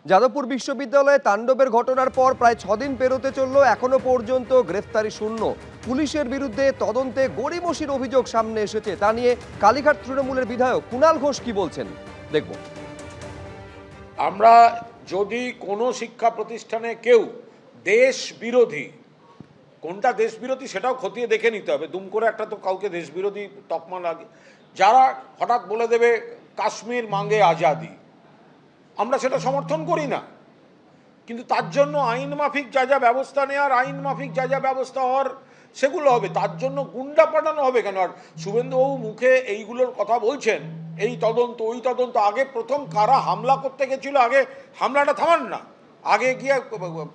যাদবপুর বিশ্ববিদ্যালয়ে তাণ্ডবের ঘটনার পর প্রায় 6 দিন পেরোতে চলল, এখনো পর্যন্ত গ্রেফতারি শূন্য। পুলিশের বিরুদ্ধে তদন্তে গড়িমসির অভিযোগ সামনে এসেছে। তা নিয়ে কালীঘাট তৃণমূলের বিধায়ক কুণাল ঘোষ কি বলছেন দেখব। আমরা যদি কোনো শিক্ষা প্রতিষ্ঠানে কেউ দেশ বিরোধী, কোনটা দেশ বিরোধী সেটাও খতিয়ে দেখে নিতে হবে। দুম করে একটা তো কাউকে দেশ বিরোধী তকমা লাগে, যারা হঠাৎ বলে দেবে কাশ্মীর মাঙ্গে আজাদি, আমরা সেটা সমর্থন করি না। কিন্তু তার জন্য আইন মাফিক যা যা ব্যবস্থা নেওয়ার, আইন মাফিক যা যা ব্যবস্থা হওয়ার সেগুলো হবে। তার জন্য গুন্ডা পাঠানো হবে কেন? আর শুভেন্দুবাবু মুখে এইগুলোর কথা বলছেন, এই তদন্ত ওই তদন্ত। আগে প্রথম কারা হামলা করতে গেছিল, আগে হামলাটা থামান না, আগে গিয়ে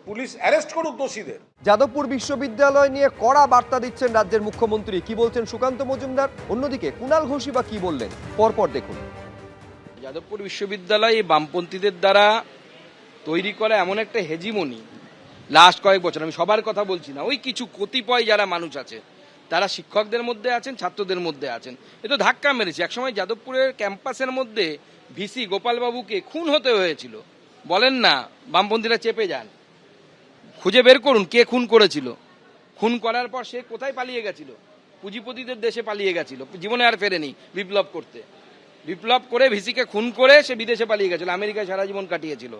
পুলিশ অ্যারেস্ট করুক দোষীদের। যাদবপুর বিশ্ববিদ্যালয় নিয়ে কড়া বার্তা দিচ্ছেন রাজ্যের মুখ্যমন্ত্রী। কি বলছেন সুকান্ত মজুমদার, অন্যদিকে কুণাল ঘোষই বা কি বললেন, পরপর দেখুন। যাদবপুর বিশ্ববিদ্যালয় এই বামপন্থীদের দ্বারা তৈরি করা এমন একটা হেজিমনি লাস্ট কয়েক বছর, আমি সবার কথা বলছি না, ওই কিছু কতিপয় যারা মানুষ আছে তারা শিক্ষকদের মধ্যে আছেন, ছাত্রদের মধ্যে আছেন, এ তো ধাক্কা মেরেছে। একসময় যাদবপুরের ক্যাম্পাসের মধ্যে ভিসি গোপালবাবুকে খুন হতে হয়েছিল, বলেন না বামপন্থীরা চেপে যান, খুঁজে বের করুন কে খুন করেছিল। খুন করার পর সে কোথায় পালিয়ে গেছিল? পুঁজিপতিদের দেশে পালিয়ে গেছিল, জীবনে আর ফেরেনি বিপ্লব করতে। বিপ্লব করে ভিসিকে খুন করে সে বিদেশে পালিয়ে গেছিল, আমেরিকায় সারা জীবন কাটিয়েছিল।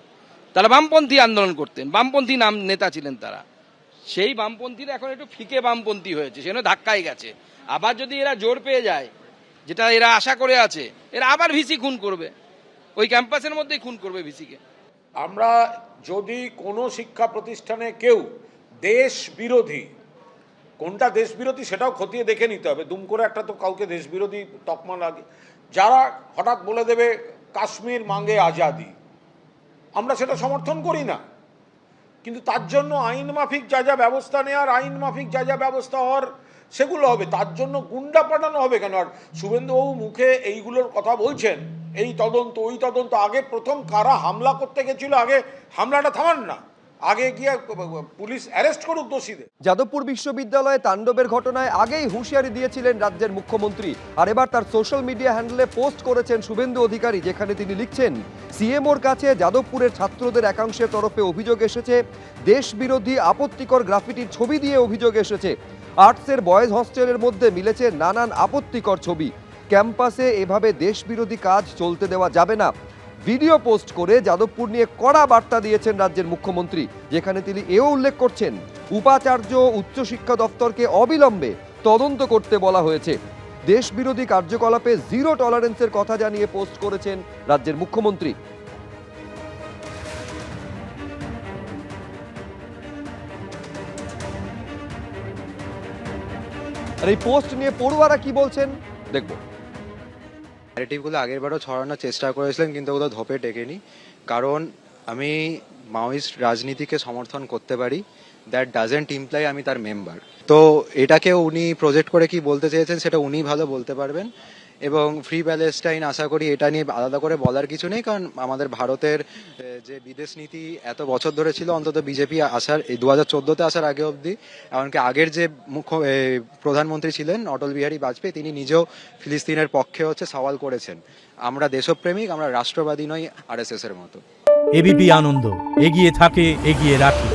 তারা বামপন্থী আন্দোলন করতেন, বামপন্থী নাম নেতা ছিলেন তারা। সেই বামপন্থীরা এখন একটু ফিকে বামপন্থী হয়েছে, সেখানে ধাক্কায় গেছে। আবার যদি এরা জোর পেয়ে যায়, যেটা এরা আশা করে আছে, এরা আবার ভিসি খুন করবে, ওই ক্যাম্পাসের মধ্যেই খুন করবে ভিসিকে। আমরা যদি কোনো শিক্ষা প্রতিষ্ঠানে কেউ দেশ বিরোধী, কোনটা দেশ বিরোধী সেটাও খতিয়ে দেখে নিতে হবে। দুম করে একটা তো কাউকে দেশ বিরোধী তকমা লাগে, যারা হঠাৎ বলে দেবে কাশ্মীর মাঙ্গে আজাদি, আমরা সেটা সমর্থন করি না। কিন্তু তার জন্য আইন মাফিক যা যা ব্যবস্থা নেওয়ার, আইন মাফিক যা যা ব্যবস্থা হওয়ার সেগুলো হবে। তার জন্য গুন্ডা পাঠানো হবে কেন? আর শুভেন্দুবাবু মুখে এইগুলোর কথা বলছেন, এই তদন্ত ওই তদন্ত। আগে প্রথম কারা হামলা করতে গেছিল, আগে হামলাটা থামান না, আগে গিয়ে পুলিশ অ্যারেস্ট করুক দোষীদের। যাদবপুর বিশ্ববিদ্যালয়ে তাণ্ডবের ঘটনায় আগেই হুঁশিয়ারি দিয়েছিলেন রাজ্যের মুখ্যমন্ত্রী, আর এবার তার সোশ্যাল মিডিয়া হ্যান্ডেলে পোস্ট করেছেন শুভেন্দু অধিকারী, যেখানে তিনি লিখছেন, সিএমওর কাছে যাদবপুরের ছাত্রদের একাংশের তরফে অভিযোগ এসেছে, দেশ বিরোধী আপত্তিকর গ্রাফিটির ছবি দিয়ে অভিযোগ এসেছে। আর্টসের বয়েজ হস্টেলের মধ্যে মিলেছে নানান আপত্তিকর ছবি। ক্যাম্পাসে এভাবে দেশ বিরোধী কাজ চলতে দেওয়া যাবে না। ভিডিও পোস্ট করে যাদবপুর নিয়ে কড়া বার্তা দিয়েছেন রাজ্যের মুখ্যমন্ত্রী, যেখানে তিনি এও উল্লেখ করছেন, উপাচার্য উচ্চশিক্ষা দপ্তরকে অবিলম্বে তদন্ত করতে বলা হয়েছে। দেশ বিরোধী কার্যকলাপে জিরো টলারেন্সের কথা জানিয়ে পোস্ট করেছেন রাজ্যের মুখ্যমন্ত্রী। আর এই পোস্ট নিয়ে পড়ুয়ারা কি বলছেন দেখব। ন্যারেটিভগুলো আগেরবারও ছড়ানোর চেষ্টা করেছিলেন, কিন্তু ওগুলো ধোপে টেকেনি। কারণ আমি মাওয়িস্ট রাজনীতিকে সমর্থন করতে পারি, দ্যাট ডাজেন্ট ইমপ্লাই আমি তার মেম্বার। তো এটাকে উনি প্রজেক্ট করে কি বলতে চেয়েছেন সেটা উনি ভালো বলতে পারবেন। এবং ফ্রি প্যালেস্টাইন আশা করি এটা নিয়ে আলাদা করে বলার কিছু নেই, কারণ আমাদের ভারতের যে বিদেশ নীতি এত বছর ধরে ছিল, অন্তত বিজেপি আসার এই 2014-তে আসার আগে অবধি, এমনকি আগের যে প্রধানমন্ত্রী ছিলেন অটল বিহারী বাজপেয়ী, তিনি নিজেও ফিলিস্তিনের পক্ষে সওয়াল করেছেন। আমরা দেশপ্রেমিক, আমরা রাষ্ট্রবাদী নই আরএসএস এর মতো। এবিপি আনন্দ, এগিয়ে থাকে, এগিয়ে রাখে।